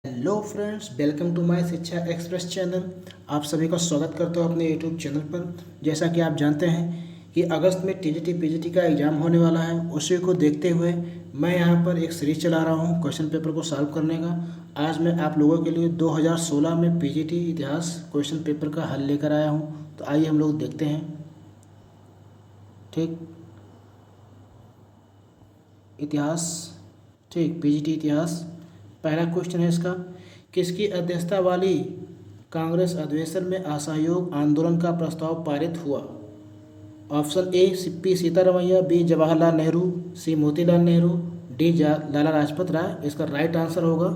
Hello friends, welcome to my Shiksha express channel. आप सभी का स्वागत करता हूँ अपने यूट्यूब चैनल पर। जैसा कि आप जानते हैं कि अगस्त में टीजीटी पीजीटी का एग्ज़ाम होने वाला है, उसी को देखते हुए मैं यहाँ पर एक सीरीज चला रहा हूँ क्वेश्चन पेपर को सॉल्व करने का। आज मैं आप लोगों के लिए 2016 में पीजीटी इतिहास क्वेश्चन पेपर का हल लेकर आया हूँ। तो आइए हम लोग देखते हैं। ठीक, इतिहास, ठीक, पीजीटी इतिहास। पहला क्वेश्चन है इसका, किसकी अध्यक्षता वाली कांग्रेस अधिवेशन में असहयोग आंदोलन का प्रस्ताव पारित हुआ? Option A P Sitaramayya, B Jawaharlal Nehru, C Motilal Nehru, D Lala Lajpat Rai. इसका राइट आंसर होगा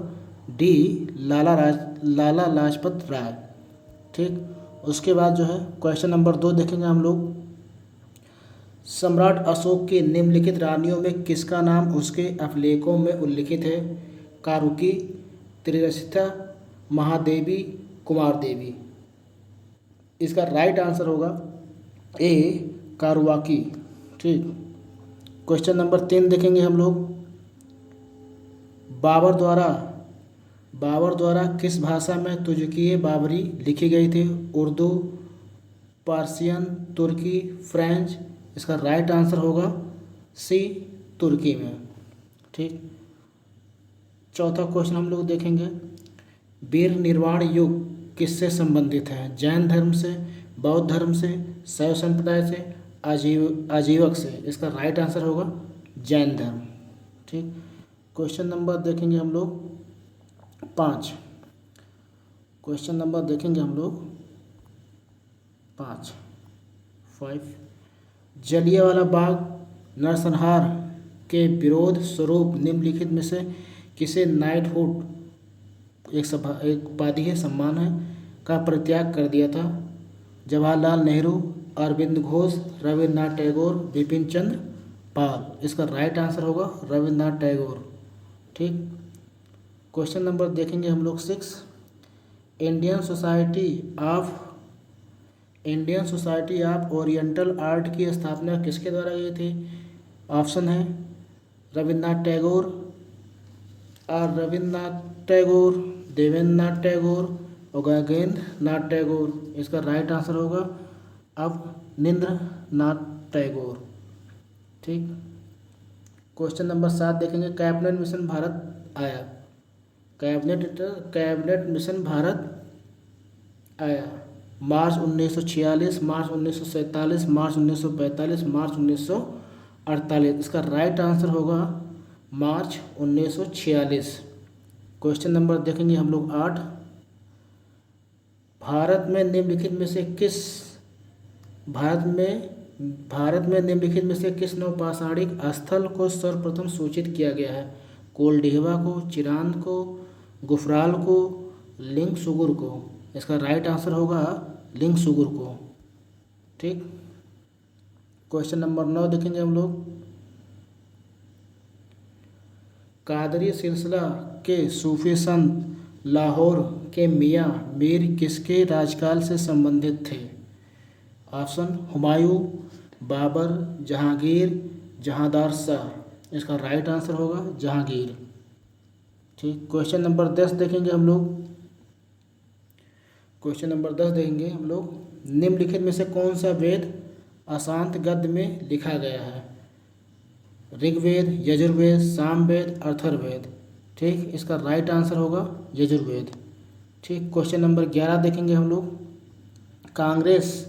डी लाला लाजपत राय। ठीक, उसके बाद जो है क्वेश्चन नंबर 2 देखेंगे हम लोग। सम्राट अशोक की निम्नलिखित रानियों में किसका नाम उसके अभिलेखों में उल्लिखित है? कारुकी, त्रिरसिता, महादेवी, कुमार देवी। इसका राइट आंसर होगा ए कारुवाकी। ठीक, क्वेश्चन नंबर 3 देखेंगे हम लोग। बाबर द्वारा किस भाषा में तुज़किए बाबरी लिखी गई थी? उर्दू, पर्शियन, तुर्की, फ्रेंच। इसका राइट आंसर होगा सी तुर्की में। ठीक, चौथा क्वेश्चन हम लोग देखेंगे। वीर निर्वाण युग किससे संबंधित है? जैन धर्म से, बौद्ध धर्म से, शैव संप्रदाय से, आजीवक से। इसका राइट आंसर होगा जैन धर्म। ठीक, क्वेश्चन नंबर देखेंगे हम लोग 5। क्वेश्चन नंबर देखेंगे हम लोग 5। जलियांवाला बाग नरसंहार के विरोध स्वरूप निम्नलिखित में से किसे नाइटहुड, एक उपाधि है, सम्मान है, का परित्याग कर दिया था? जवाहरलाल नेहरू, अरविंद घोष, रविन्द्रनाथ टैगोर, बिपिन चंद्र पाल। इसका राइट आंसर होगा रविन्द्रनाथ टैगोर। ठीक, क्वेश्चन नंबर देखेंगे हम लोग 6। Indian society of oriental art की स्थापना किसके द्वारा की थी? ऑप्शन है रविन्द्रनाथ टैगोर, देवेंद्रनाथ टैगोर और गगनेंद्र नाथ टैगोर। इसका राइट आंसर होगा अवनींद्रनाथ टैगोर। ठीक, क्वेश्चन नंबर 7 देखेंगे। कैबिनेट मिशन भारत आया। कैबिनेट मिशन भारत आया मार्च 1946, मार्च 1947, मार्च 1945, मार्च 1948। इसका राइट आंसर होगा मार्च 1946। क्वेश्चन नंबर देखेंगे हम लोग 8। भारत में निम्नलिखित में से किस नौपाषाणिक स्थल को सर्वप्रथम सूचित किया गया है? कोलडिहवा को, चिरांद को, गुफराल को, लिंगसुगुर को। इसका राइट आंसर होगा लिंगसुगुर को। ठीक, क्वेश्चन नंबर 9 देखेंगे हम लोग। कादरी सिलसिला के सूफी संत लाहौर के मियाँ मीर किसके राजकाल से संबंधित थे? ऑप्शन हुमायूं, बाबर, जहांगीर, जहांदार शाह। इसका राइट आंसर होगा जहांगीर। ठीक, क्वेश्चन नंबर 10 देखेंगे हम लोग। निम्नलिखित में से कौन सा वेद अशांत गद्य में लिखा गया है? ऋग्वेद, यजुर्वेद, सामवेद, अथर्ववेद। ठीक, इसका राइट आंसर होगा यजुर्वेद। ठीक, क्वेश्चन नंबर 11 देखेंगे हम लोग। कांग्रेस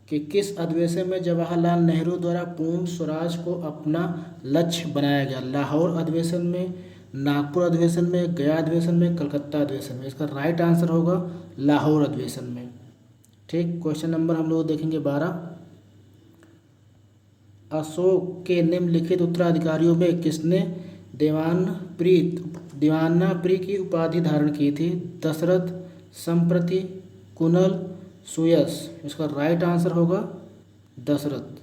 के किस अधिवेशन में जवाहरलाल नेहरू द्वारा पूर्ण स्वराज को अपना लक्ष्य बनाया गया? लाहौर अधिवेशन में, नागपुर अधिवेशन में, गया अधिवेशन में, कलकत्ता अधिवेशन में। इसका राइट आंसर होगा लाहौर अधिवेशन में। ठीक, क्वेश्चन नंबर हम लोग देखेंगे 12। अशोक के निम्नलिखित उत्तराधिकारियों में किसने दीवानाप्री की उपाधि धारण की थी? दशरथ, संप्रति, कुनल, सुयश। इसका राइट आंसर होगा दशरथ।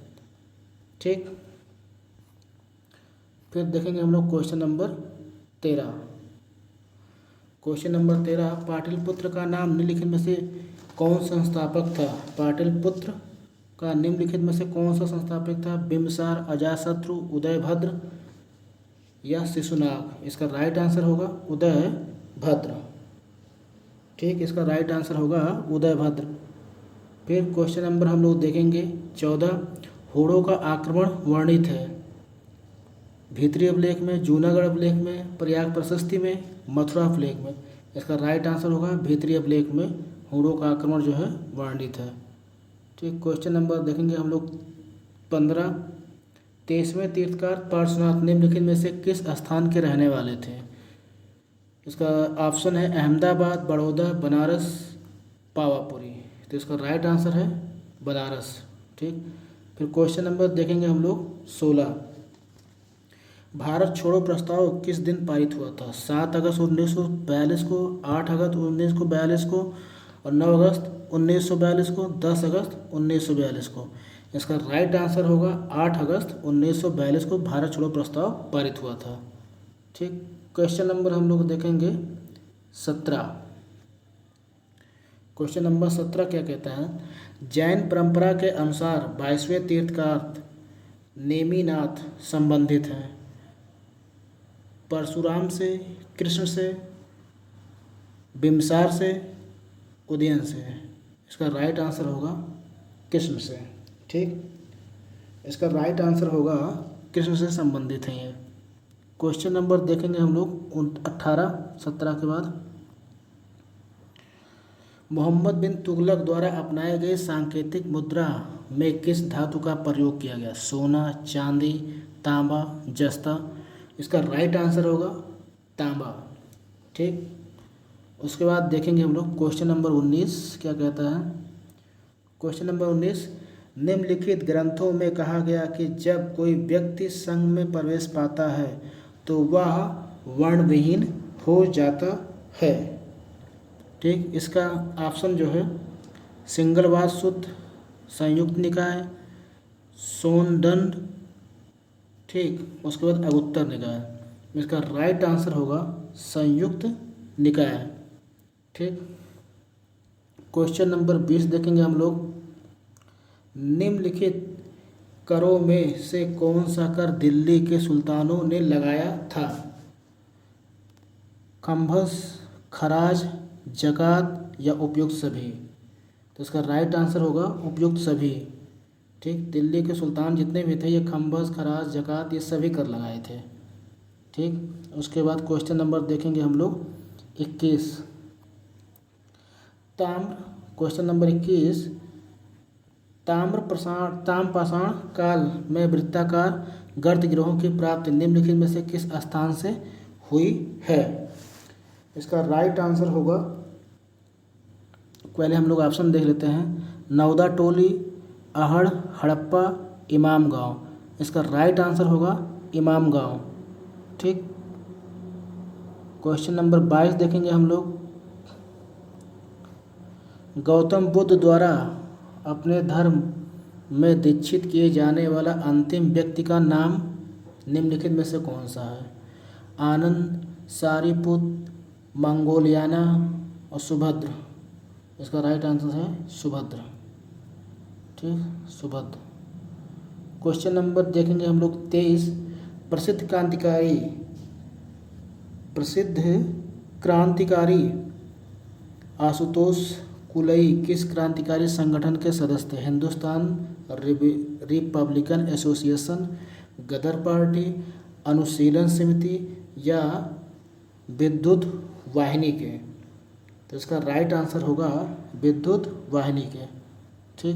ठीक, फिर देखेंगे हम लोग क्वेश्चन नंबर 13। पाटलिपुत्र का नाम निम्नलिखित में से कौन संस्थापक था? पाटलिपुत्र का निम्नलिखित में से कौन सा संस्थापक था? बिम्बिसार, अजातशत्रु, उदयभद्र या शिशुनाग। इसका राइट आंसर होगा उदयभद्र। भद्र। ठीक, इसका राइट आंसर होगा उदय भद्र। फिर क्वेश्चन नंबर हम लोग देखेंगे 14, होड़ों का आक्रमण वर्णित है भीतरी अभिलेख में, जूनागढ़ अभिलेख में, प्रयाग प्रशस्ति में, मथुरा अभिलेख में। इसका राइट आंसर होगा भीतरी अभिलेख में होड़ों का आक्रमण जो है वर्णित है। ठीक, क्वेश्चन नंबर देखेंगे हम लोग 15, 23वें तीर्थकार पार्श्वनाथ निम्नलिखित में से किस स्थान के रहने वाले थे। इसका ऑप्शन है अहमदाबाद, बड़ौदा, बनारस, पावापुरी। तो इसका राइट आंसर है बनारस। ठीक, फिर क्वेश्चन नंबर देखेंगे हम लोग 16, भारत छोड़ो प्रस्ताव किस दिन पारित हुआ था। 7 अगस्त 1942 को, 8 अगस्त 1942 को और 9 अगस्त 1942 को, 10 अगस्त 1942 को। इसका राइट आंसर होगा 8 अगस्त 1942 को भारत छोड़ो प्रस्ताव पारित हुआ था। ठीक, क्वेश्चन नंबर हम लोग देखेंगे 17। क्वेश्चन नंबर 17 क्या कहता है, जैन परंपरा के अनुसार 22वें तीर्थकार नेमिनाथ संबंधित हैं परशुराम से, कृष्ण से, बिम्सार से, उदयन से। इसका राइट आंसर होगा कृष्ण से। ठीक, इसका राइट आंसर होगा कृष्ण से संबंधित हैं ये। क्वेश्चन नंबर देखेंगे हम लोग 18, 17 के बाद, मोहम्मद बिन तुगलक द्वारा अपनाए गए सांकेतिक मुद्रा में किस धातु का प्रयोग किया गया। सोना, चांदी, तांबा, जस्ता। इसका राइट आंसर होगा तांबा। ठीक, उसके बाद देखेंगे हम लोग क्वेश्चन नंबर 19 क्या कहता है। क्वेश्चन नंबर 19, निम्नलिखित ग्रंथों में कहा गया कि जब कोई व्यक्ति संघ में प्रवेश पाता है तो वह वर्णविहीन हो जाता है। ठीक, इसका ऑप्शन जो है सिंगलवाद सूत्र, संयुक्त निकाय, सोनदंड, ठीक, उसके बाद अगुत्तर निकाय। इसका राइट आंसर होगा संयुक्त निकाय। ठीक, क्वेश्चन नंबर 20 देखेंगे हम लोग, निम्नलिखित करों में से कौन सा कर दिल्ली के सुल्तानों ने लगाया था। खम्भस, खराज, जकात या उपयुक्त सभी। तो इसका राइट आंसर होगा उपयुक्त सभी। ठीक, दिल्ली के सुल्तान जितने भी थे ये खम्भस, खराज, जकात ये सभी कर लगाए थे। ठीक, उसके बाद क्वेश्चन नंबर देखेंगे हम लोग 21, क्वेश्चन नंबर 21, ताम्रपाषाण काल में वृत्ताकार गर्त गिरोहों की प्राप्ति निम्नलिखित में से किस स्थान से हुई है। इसका राइट आंसर होगा, पहले हम लोग ऑप्शन देख लेते हैं, नवदा टोली, अहड़, हड़प्पा, इमाम गांव। इसका राइट आंसर होगा इमाम गांव। ठीक, क्वेश्चन नंबर 22 देखेंगे हम लोग, गौतम बुद्ध द्वारा अपने धर्म में दीक्षित किए जाने वाला अंतिम व्यक्ति का नाम निम्नलिखित में से कौन सा है। आनंद, सारीपुत, मंगोलियाना और सुभद्र। इसका राइट आंसर है सुभद्र। ठीक, सुभद्र। क्वेश्चन नंबर देखेंगे हम लोग 23, प्रसिद्ध क्रांतिकारी आशुतोष कुलई किस क्रांतिकारी संगठन के सदस्य थे। हिंदुस्तान रिपब्लिकन एसोसिएशन, गदर पार्टी, अनुशीलन समिति या विद्युत वाहिनी के। तो इसका राइट आंसर होगा विद्युत वाहिनी के। ठीक,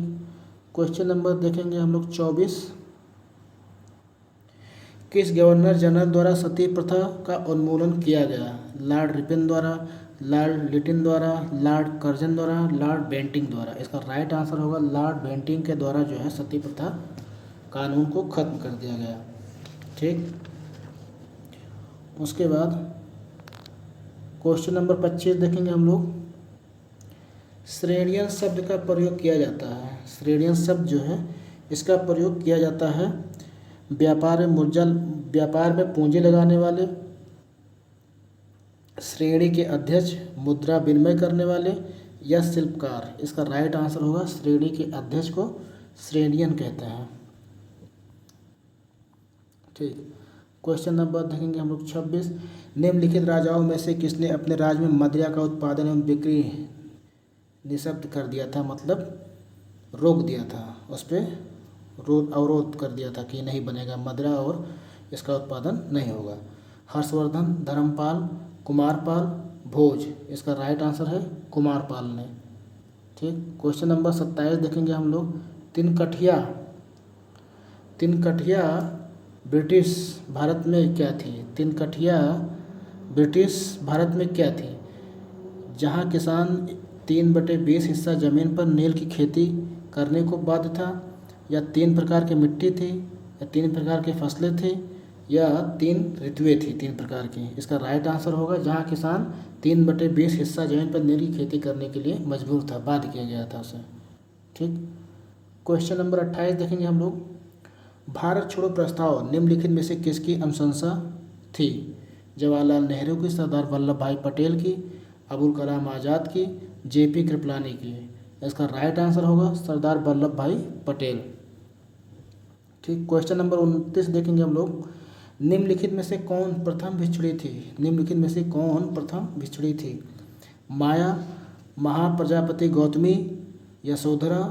क्वेश्चन नंबर देखेंगे हम लोग 24, किस गवर्नर जनरल द्वारा सती प्रथा का उन्मूलन किया गया। लॉर्ड रिपन द्वारा, लॉर्ड लिटिन द्वारा, लॉर्ड कर्जन द्वारा, लॉर्ड बेंटिंग द्वारा। इसका राइट आंसर होगा लॉर्ड बेंटिंग के द्वारा जो है सती प्रथा कानून को खत्म कर दिया गया। ठीक, उसके बाद क्वेश्चन नंबर 25 देखेंगे हम लोग, श्रेणियन शब्द का प्रयोग किया जाता है। श्रेणियन शब्द जो है इसका प्रयोग किया जाता है व्यापार में पूंजी लगाने वाले, श्रेणी के अध्यक्ष, मुद्रा विनिमय करने वाले या शिल्पकार। इसका राइट आंसर होगा श्रेणी के अध्यक्ष को श्रेणियन कहते हैं। ठीक, क्वेश्चन नंबर देखेंगे हम लोग 26। निम्नलिखित राजाओं में से किसने अपने राज्य में मदिरा का उत्पादन एवं बिक्री निषिद्ध कर दिया था, मतलब रोक दिया था, उस पर अवरोध कर दिया था कि नहीं बनेगा मदिरा और इसका उत्पादन नहीं होगा? हर्षवर्धन, धर्मपाल, कुमारपाल, भोज। इसका राइट आंसर है कुमारपाल ने। ठीक। क्वेश्चन नंबर 27 देखेंगे हम लोग। तिनकठिया ब्रिटिश भारत में क्या थी? तिनकठिया ब्रिटिश भारत में क्या थी? जहाँ किसान 3/20 हिस्सा जमीन पर नील की खेती करने को बाध्य था, या 3 प्रकार की मिट्टी थी, या 3 प्रकार की फसलें थी, या 3 ऋतुएं थी 3 प्रकार की। इसका राइट आंसर होगा जहाँ किसान 3/20 हिस्सा जमीन पर नील की खेती करने के लिए मजबूर था, बाध्य किया गया था उसे। ठीक। क्वेश्चन नंबर 28 देखेंगे हम लोग। भारत छोड़ो प्रस्ताव निम्नलिखित में से किसकी अनुशंसा थी? जवाहरलाल नेहरू की, सरदार वल्लभ भाई पटेल की, अबुल कलाम आज़ाद की, जेपी कृपलानी की। इसका राइट आंसर होगा सरदार वल्लभ भाई पटेल। ठीक। क्वेश्चन नंबर 29 देखेंगे हम लोग। निम्नलिखित में से कौन प्रथम भिक्षुणी थी? निम्नलिखित में से कौन प्रथम भिक्षुणी थी? माया, महाप्रजापति गौतमी, यशोधरा,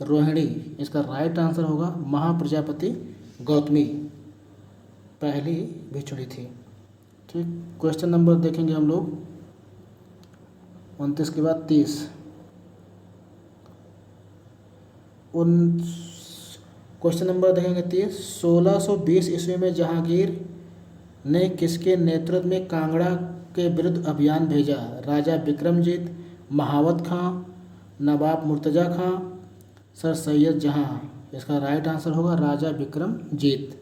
रोहिणी। इसका राइट आंसर होगा महाप्रजापति गौतमी पहली भिक्षुणी थी। ठीक। क्वेश्चन नंबर देखेंगे हम लोग 29 के बाद 30। क्वेश्चन नंबर देखेंगे 30। 1620 ईस्वी में जहांगीर ने किसके नेतृत्व में कांगड़ा के विरुद्ध अभियान भेजा? राजा विक्रमजीत, महावत खां, नवाब मुर्तज़ा खां, सर सैयद जहां। इसका राइट आंसर होगा राजा विक्रमजीत।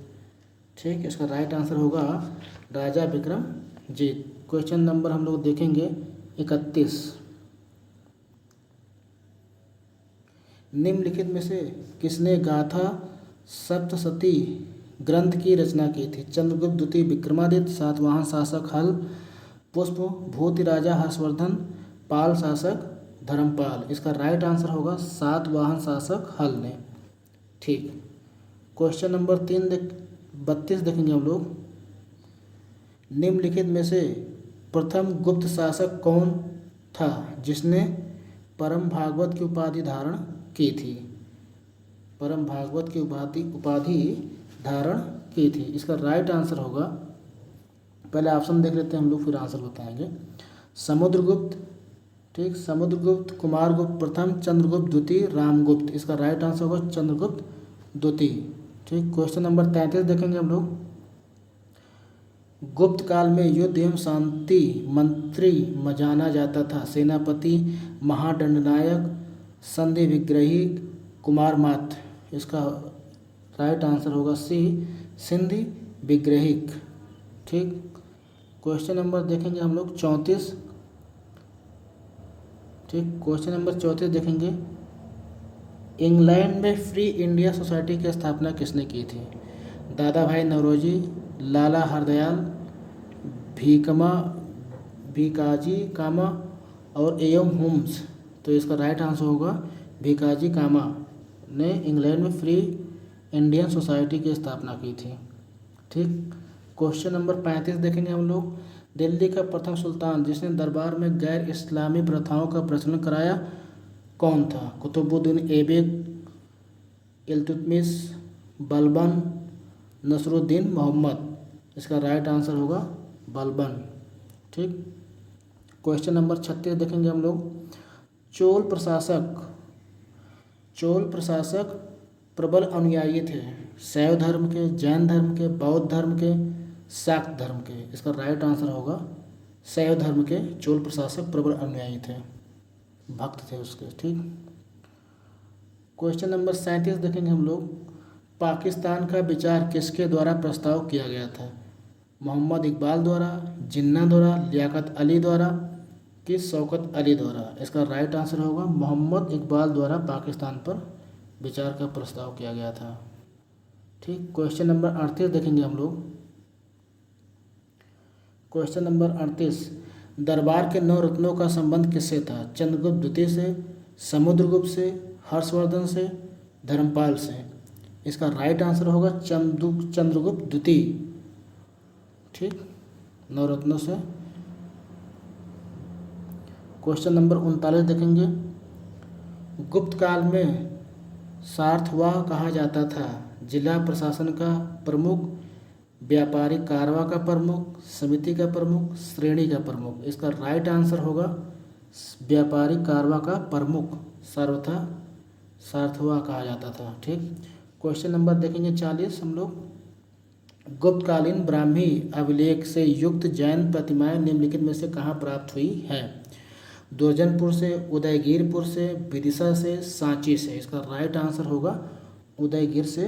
ठीक। इसका राइट आंसर होगा राजा विक्रमजीत। क्वेश्चन नंबर हम लोग देखेंगे 31। निम्नलिखित में से किसने गाथा सप्तशती ग्रंथ की रचना की थी? चंद्रगुप्त द्वितीय विक्रमादित्य, सातवाहन शासक हल, पुष्प भूति राजा हर्षवर्धन, पाल शासक धर्मपाल। इसका राइट आंसर होगा सातवाहन शासक हल ने। ठीक। क्वेश्चन नंबर 32 देखेंगे हम लोग। निम्नलिखित में से प्रथम गुप्त शासक कौन था जिसने परम भागवत की उपाधि धारण की थी? परम भागवत की उपाधि धारण की थी। इसका राइट आंसर होगा, पहले ऑप्शन देख लेते हैं हम लोग, फिर आंसर बताएंगे। समुद्रगुप्त, ठीक, समुद्रगुप्त, कुमारगुप्त प्रथम, चंद्रगुप्त द्वितीय, रामगुप्त। इसका राइट आंसर होगा चंद्रगुप्त द्वितीय। ठीक। क्वेश्चन नंबर 33 देखेंगे हम लोग। गुप्त काल में युद्ध एवं शांति मंत्री जाना जाता था। सेनापति, महादंडनायक, संधि विग्रही, कुमारमात। इसका राइट आंसर होगा सी, सिंधी विग्रहिक। ठीक। क्वेश्चन नंबर देखेंगे हम लोग 34। ठीक। क्वेश्चन नंबर 34 देखेंगे। इंग्लैंड में फ्री इंडिया सोसाइटी की स्थापना किसने की थी? दादा भाई नौरोजी, लाला हरदयाल, भीकाजी कामा और एम होम्स। तो इसका राइट आंसर होगा भीकाजी कामा ने इंग्लैंड में फ्री इंडियन सोसाइटी की स्थापना की थी। ठीक। क्वेश्चन नंबर 35 देखेंगे हम लोग। दिल्ली का प्रथम सुल्तान जिसने दरबार में गैर इस्लामी प्रथाओं का प्रचलन कराया कौन था? कुतुबुद्दीन ऐबक, इल्तुतमिश, बलबन, नसरुद्दीन मोहम्मद। इसका राइट आंसर होगा बलबन। ठीक। क्वेश्चन नंबर 36 देखेंगे हम लोग। चोल प्रशासक प्रबल अनुयायी थे शैव धर्म के, जैन धर्म के, बौद्ध धर्म के, शाक्त धर्म के। इसका राइट आंसर होगा शैव धर्म के चोल प्रशासक प्रबल अनुयायी थे, भक्त थे उसके। ठीक। क्वेश्चन नंबर 37 देखेंगे हम लोग। पाकिस्तान का विचार किसके द्वारा प्रस्ताव किया गया था? मोहम्मद इकबाल द्वारा, जिन्ना द्वारा, लियाकत अली द्वारा कि शौकत अली द्वारा? इसका राइट आंसर होगा मोहम्मद इकबाल द्वारा पाकिस्तान पर विचार का प्रस्ताव किया गया था। ठीक। क्वेश्चन नंबर 38 देखेंगे हम लोग। Question number 38। दरबार के 9 रत्नों का संबंध किससे था? चंद्रगुप्त द्वितीय से, समुद्रगुप्त से, हर्षवर्धन से, धर्मपाल से। इसका राइट आंसर होगा चंद्रगुप्त द्वितीय। ठीक, नवरत्नों से। क्वेश्चन नंबर 39 देखेंगे। गुप्त काल में सार्थवाह कहा जाता था। जिला प्रशासन का प्रमुख, व्यापारिक कारवा का प्रमुख, समिति का प्रमुख, श्रेणी का प्रमुख। इसका राइट आंसर होगा व्यापारिक कारवा का प्रमुख सार्थवाह कहा जाता था। ठीक, क्वेश्चन नंबर देखेंगे 40 हम लोग। गुप्तकालीन ब्राह्मी अभिलेख से युक्त जैन प्रतिमाएं निम्नलिखित में से कहाँ प्राप्त हुई हैं? दुर्जनपुर से, उदयगिरपुर से, विदिशा से, सांची से। इसका राइट आंसर होगा उदयगिर से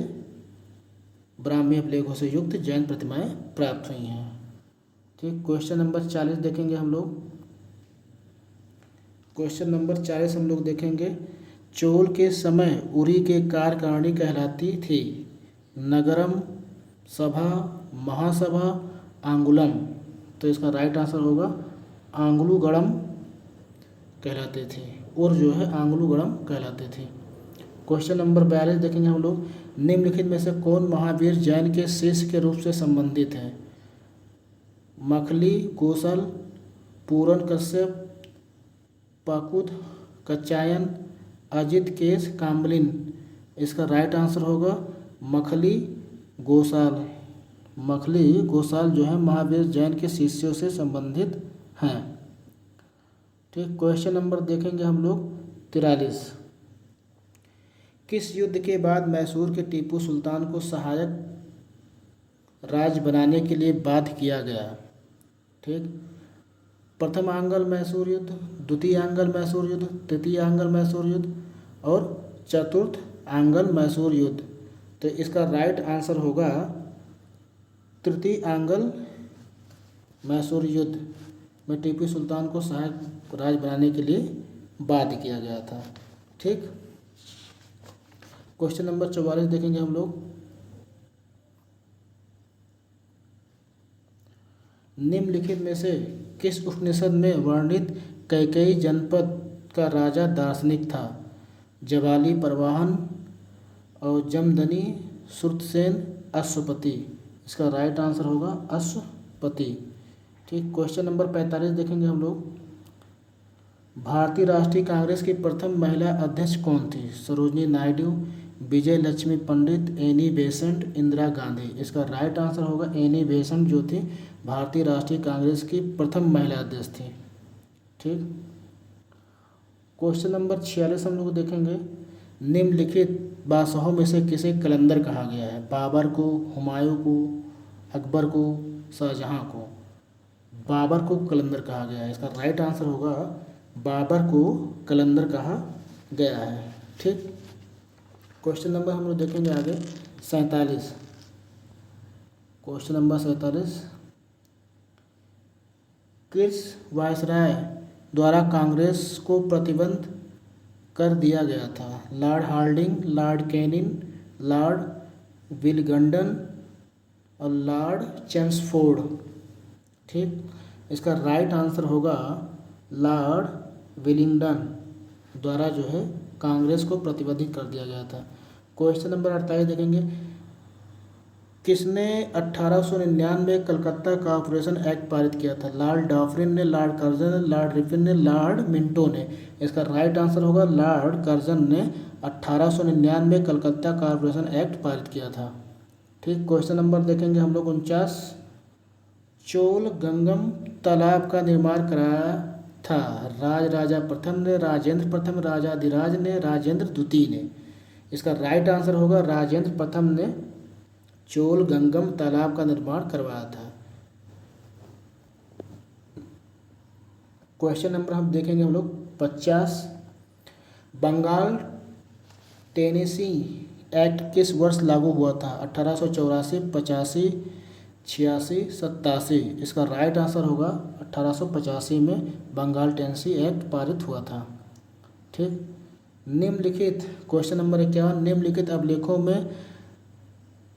ब्राह्मी अभिलेखों से युक्त जैन प्रतिमाएं प्राप्त हुई हैं। ठीक, क्वेश्चन नंबर 40 देखेंगे हम लोग। क्वेश्चन नंबर 40 हम लोग देखेंगे। चोल के समय उरी के कार्यकारिणी कहलाती थी। नगरम, सभा, महासभा, आंगुलम। तो इसका राइट आंसर होगा आंगुलुगड़म कहलाते थे, और जो है आंगुलुगड़म कहलाते थे। क्वेश्चन नंबर 42 देखेंगे हम लोग। निम्नलिखित में से कौन महावीर जैन के शिष्य के रूप से संबंधित है? मखली, गोसल, पूरन कश्यप, पाकुद, कच्चायन, अजित केश, काम्बलिन। इसका राइट आंसर होगा मखली गोसाल। मखली गोसाल जो है महावीर जैन के शिष्यों से संबंधित हैं। ठीक, क्वेश्चन नंबर देखेंगे हम लोग 43। किस युद्ध के बाद मैसूर के टीपू सुल्तान को सहायक राज्य बनाने के लिए बाध्य किया गया? ठीक, प्रथम आंग्ल मैसूर युद्ध, द्वितीय आंग्ल मैसूर युद्ध, तृतीय आंग्ल मैसूर युद्ध और चतुर्थ आंग्ल मैसूर युद्ध। तो इसका राइट आंसर होगा तृतीय आंग्ल मैसूर युद्ध में टीपू सुल्तान को सहायक राज्य बनाने के लिए बाध्य किया गया था। ठीक, क्वेश्चन नंबर 44 देखेंगे हम लोग। निम्नलिखित में से किस उपनिषद में वर्णित कैकेयी जनपद का राजा दार्शनिक था? जबाली, परवाहन और जमदनी, श्रुतसेन, अश्वपति। इसका राइट आंसर होगा अश्वपति। ठीक, क्वेश्चन नंबर 45 देखेंगे हम लोग। भारतीय राष्ट्रीय कांग्रेस की प्रथम महिला अध्यक्ष कौन थी? सरोजनी नायडू, विजय लक्ष्मी पंडित, एनी बेसेंट, इंदिरा गांधी। इसका राइट आंसर होगा एनी बेसेंट जो थी भारतीय राष्ट्रीय कांग्रेस की प्रथम महिला अध्यक्ष थी। ठीक, क्वेश्चन नंबर 46 हम लोग देखेंगे। निम्नलिखित बादशाहों में से किसे कलंदर कहा गया है? बाबर को, हुमायूं को, अकबर को, शाहजहां को। बाबर को कलंदर कहा गया है। इसका राइट आंसर होगा बाबर को कलंदर कहा गया है। ठीक, क्वेश्चन नंबर हम लोग देखेंगे आगे 47। Question number 47। किस वायसराय द्वारा कांग्रेस को प्रतिबंध कर दिया गया था? Lord Hardinge, Lord Canning, Lord Willingdon और लॉर्ड चेम्सफोर्ड। ठीक, इसका राइट आंसर होगा लॉर्ड विलिंगडन द्वारा जो है कांग्रेस को प्रतिबंधित कर दिया गया था। क्वेश्चन नंबर 48 देखेंगे। किसने 1899 कलकत्ता कॉर्पोरेशन एक्ट पारित किया था? लॉर्ड डॉफरिन ने, लॉर्ड कर्जन ने, लॉर्ड रिपन ने, लॉर्ड मिंटो ने। इसका राइट आंसर होगा लॉर्ड कर्जन ने 1899 कलकत्ता कॉर्पोरेशन एक्ट पारित किया था। ठीक, क्वेश्चन नंबर देखेंगे हम लोग 49। चोल गंगम तालाब का निर्माण कराया था? राजा प्रथम ने, राजेंद्र प्रथम, राजाधिराज ने, राजेंद्र द्वितीय ने। इसका राइट आंसर होगा राजेंद्र प्रथम ने चोल गंगम तालाब का निर्माण करवाया था। क्वेश्चन नंबर हम देखेंगे हम लोग 50। बंगाल टेनेसी एक्ट किस वर्ष लागू हुआ था? 1884, 85, 86, 87। इसका राइट आंसर होगा 1885 में बंगाल टेनेसी एक्ट पारित हुआ था। ठीक, निम्नलिखित क्वेश्चन नंबर 51। निम्नलिखित अभिलेखों में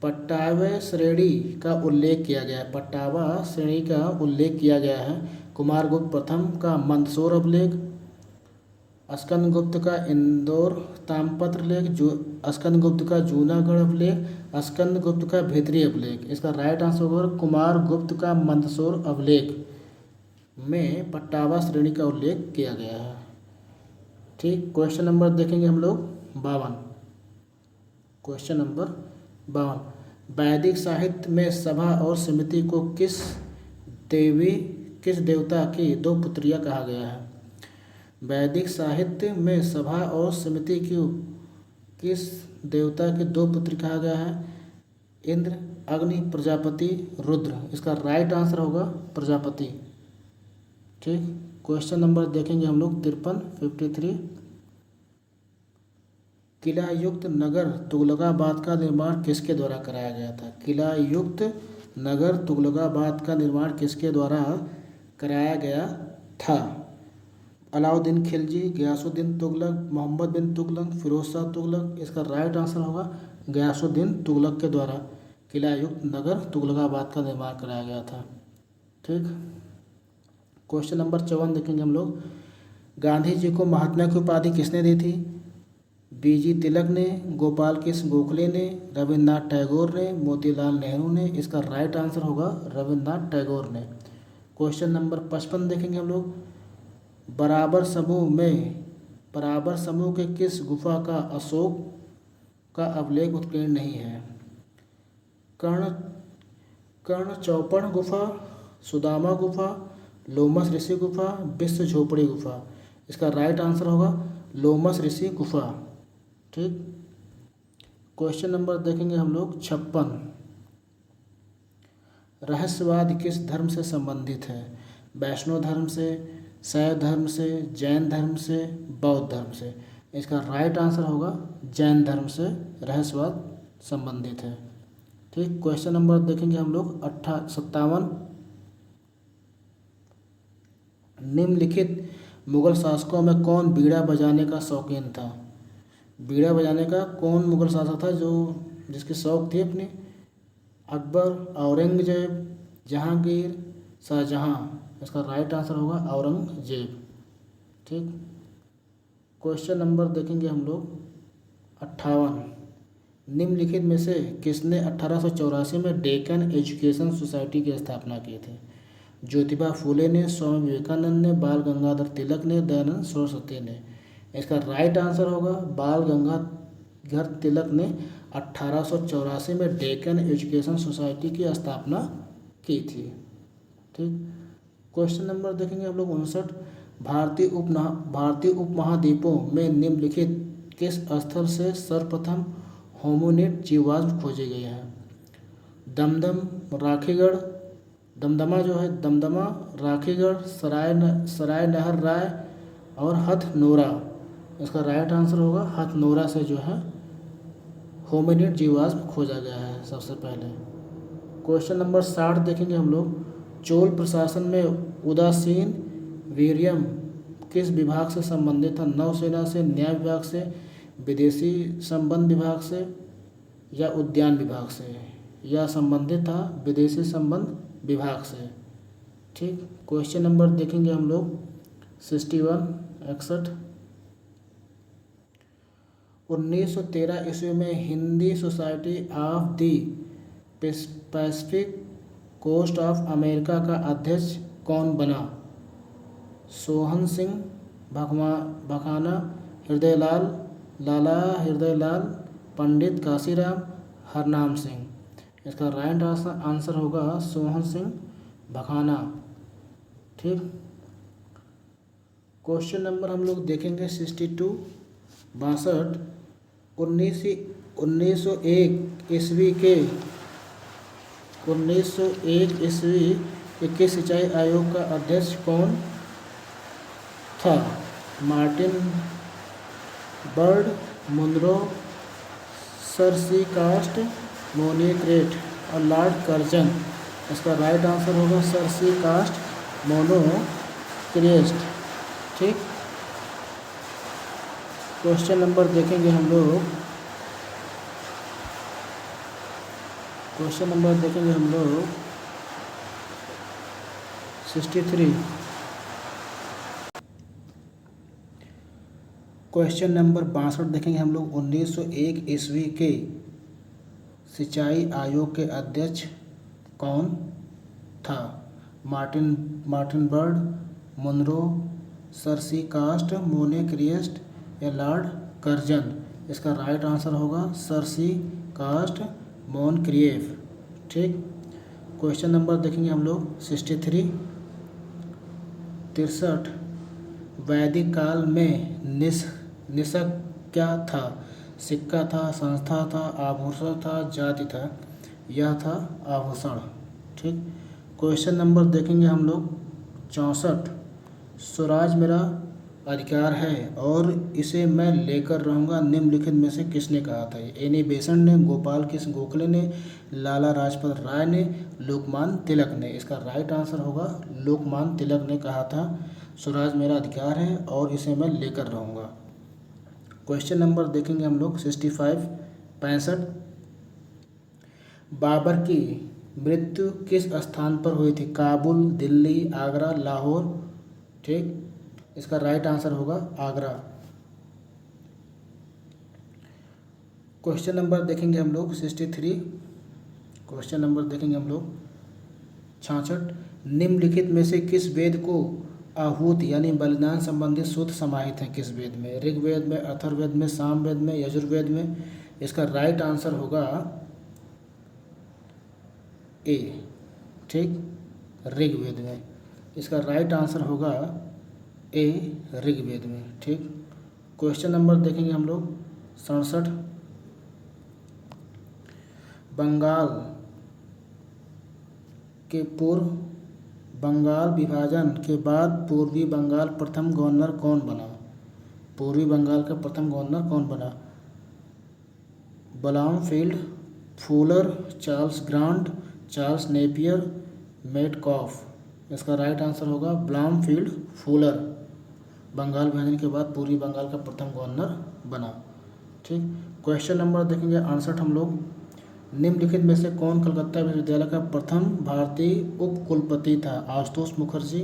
पट्टावा श्रेणी का उल्लेख किया गया है। पट्टावा श्रेणी का उल्लेख किया गया है। कुमारगुप्त प्रथम का मंदसौर अभिलेख, स्कंदगुप्त का इंदौर तामपत्र लेख, जो स्कंदगुप्त का जूनागढ़ अभिलेख, स्कंदगुप्त का भीतरी अभिलेख। इसका राइट आंसर होगा कुमार गुप्त का मंदसौर अभिलेख में पट्टावा श्रेणी का उल्लेख किया गया है। ठीक, क्वेश्चन नंबर देखेंगे हम लोग 52। क्वेश्चन नंबर 52, वैदिक साहित्य में सभा और समिति को किस देवता की दो पुत्रियां कहा गया है? वैदिक साहित्य में सभा और समिति को किस देवता की दो पुत्री कहा गया है? इंद्र, अग्नि, प्रजापति, रुद्र। इसका राइट आंसर होगा प्रजापति। ठीक, क्वेश्चन नंबर देखेंगे हम लोग 53 53। किला युक्त नगर तुगलकाबाद का निर्माण किसके द्वारा कराया गया था? किला युक्त नगर तुगलकाबाद का निर्माण किसके द्वारा कराया गया था? अलाउद्दीन खिलजी, गयासुद्दीन तुगलक, मोहम्मद बिन तुगलक, फिरोज शाह तुगलक। इसका राइट आंसर होगा गयासुद्दीन तुगलक के द्वारा किला युक्त नगर तुगलकाबाद का निर्माण कराया गया था। ठीक, क्वेश्चन नंबर 54 देखेंगे हम लोग। गांधी जी को महात्मा की उपाधि किसने दी थी? बीजी तिलक ने, गोपाल कृष्ण गोखले ने, रविन्द्रनाथ टैगोर ने, मोतीलाल नेहरू ने। इसका राइट आंसर होगा रविन्द्रनाथ टैगोर ने। क्वेश्चन नंबर 55 देखेंगे हम लोग। बराबर समूह के किस गुफा का अशोक का अभिलेख उत्कीर्ण नहीं है? कर्ण चौपड़ गुफा, सुदामा गुफा, लोमस ऋषि गुफा, विश्व झोपड़ी गुफा। इसका राइट आंसर होगा लोमस ऋषि गुफा। ठीक, क्वेश्चन नंबर देखेंगे हम लोग 56। रहस्यवाद किस धर्म से संबंधित है? वैष्णव धर्म से, शैव धर्म से, जैन धर्म से, बौद्ध धर्म से। इसका राइट आंसर होगा जैन धर्म से रहस्यवाद संबंधित है। ठीक, क्वेश्चन नंबर देखेंगे हम लोग 57। निम्नलिखित मुगल शासकों में कौन बीड़ा बजाने का शौकीन था? बीड़ा बजाने का कौन मुगल शासक था जिसके शौक थे अपने? अकबर, औरंगजेब, जहांगीर, शाहजहां। इसका राइट आंसर होगा औरंगजेब। ठीक, क्वेश्चन नंबर देखेंगे हम लोग 58। निम्नलिखित में से किसने 1884 में डेक्कन एजुकेशन सोसाइटी की स्थापना की थी? ज्योतिबा फूले ने, स्वामी विवेकानंद ने, बाल गंगाधर तिलक ने, दयानंद सरस्वती ने। इसका राइट आंसर होगा बाल गंगाधर तिलक ने 1884 में डेक्कन एजुकेशन सोसाइटी की स्थापना की थी। ठीक, क्वेश्चन नंबर देखेंगे हम लोग 59। भारतीय उपमहाद्वीपों में निम्नलिखित किस स्थल से सर्वप्रथम होमिनिड जीवाश्म खोजे गए हैं? दमदमा, राखीगढ़, सराय नहर राय और हथनोरा। इसका राइट आंसर होगा हथनोरा से जो है होमिनिड जीवाश्म खोजा गया है सबसे पहले। क्वेश्चन नंबर 60 देखेंगे हम लोग। चोल प्रशासन में उदासीन वीर्यम किस विभाग से संबंधित था? नौसेना से, न्याय विभाग से, विदेशी संबंध विभाग से या उद्यान विभाग से? या संबंधित था विदेशी संबंध विभाग से। ठीक, क्वेश्चन नंबर देखेंगे हम लोग 61। 1913 ईस्वी में Hindi society of the Pacific coast of America का अध्यक्ष कौन बना? सोहन सिंह भखाना, लाला हृदयलाल, पंडित काशीराम, हरनाम सिंह। इसका राइट आंसर होगा सोहन सिंह भखाना। ठीक, क्वेश्चन नंबर हम लोग देखेंगे 62। 1901 ईस्वी के सिंचाई आयोग का अध्यक्ष कौन था? मार्टिन बर्ड, मुनरो, सर सी कास्ट, मोनिक्रेट और लॉर्ड कर्जन। इसका राइट आंसर होगा सर सी कास्ट मोनोक्रेस्ट। ठीक, क्वेश्चन नंबर देखेंगे हम लोग 63। क्वेश्चन नंबर 62 देखेंगे हम लोग। 1901 ईस्वी के सिंचाई आयोग के अध्यक्ष कौन था? मार्टिन बर्ड, मुनरो, सर सी कास्ट, मोनेक्रिएस्ट या लॉर्ड कर्जन। इसका राइट आंसर होगा सर सी कास्ट मोनक्रिएफ। ठीक। क्वेश्चन नंबर देखेंगे हम लोग 63। वैदिक काल में निषक क्या था? सिक्का था, संस्था था, आभूषण था, जाति था। यह था आभूषण। ठीक। क्वेश्चन नंबर देखेंगे हम लोग 64। स्वराज मेरा अधिकार है और इसे मैं लेकर रहूँगा, निम्नलिखित में से किसने कहा था? एनी बेसेंट ने, गोपाल कृष्ण गोखले ने, लाला लाजपत राय ने, लोकमान्य तिलक ने। इसका राइट आंसर होगा लोकमान्य तिलक ने कहा था स्वराज मेरा अधिकार है और इसे मैं लेकर रहूँगा। क्वेश्चन नंबर देखेंगे हम लोग 65। बाबर की मृत्यु किस स्थान पर हुई थी? काबुल, दिल्ली, आगरा, लाहौर। ठीक। इसका राइट आंसर होगा आगरा। क्वेश्चन नंबर देखेंगे हम लोग 63। क्वेश्चन नंबर देखेंगे हम लोग 66। निम्नलिखित में से किस वेद को आहूति यानी बलिदान संबंधित सूत्र समाहित हैं? किस वेद में? ऋग्वेद में, अथर्ववेद में, सामवेद में, यजुर्वेद में। इसका राइट आंसर होगा ए। ठीक। ऋग्वेद में। इसका राइट आंसर होगा ए, ऋग्वेद में। ठीक। क्वेश्चन नंबर देखेंगे हम लोग 67। बंगाल के पूर्व बंगाल विभाजन के बाद पूर्वी बंगाल प्रथम गवर्नर कौन बना? पूर्वी बंगाल का प्रथम गवर्नर कौन बना? Bampfylde, Fuller, Charles Grant, Charles Napier, Metcalfe. इसका राइट आंसर होगा बलामफील्ड फूलर। बंगाल विभाजन के बाद पूर्वी बंगाल का प्रथम गवर्नर बना। ठीक। क्वेश्चन नंबर देखेंगे 68 हम लोग। निम्नलिखित में से कौन कलकत्ता विश्वविद्यालय का प्रथम भारतीय उप कुलपति था? आशुतोष मुखर्जी,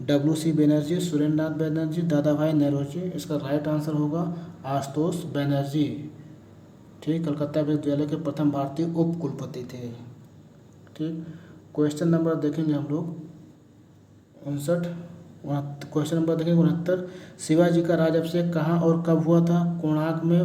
WC बनर्जी, सुरेंद्र नाथ बनर्जी, दादा भाई नौरोजी। इसका राइट आंसर होगा आशुतोष बनर्जी। ठीक। कलकत्ता विश्वविद्यालय के प्रथम भारतीय उप कुलपति थे। ठीक। क्वेश्चन नंबर देखेंगे हम लोग 59। क्वेश्चन नंबर देखेंगे 69। शिवाजी का राज्याभिषेक कहाँ और कब हुआ था? कोणार्क में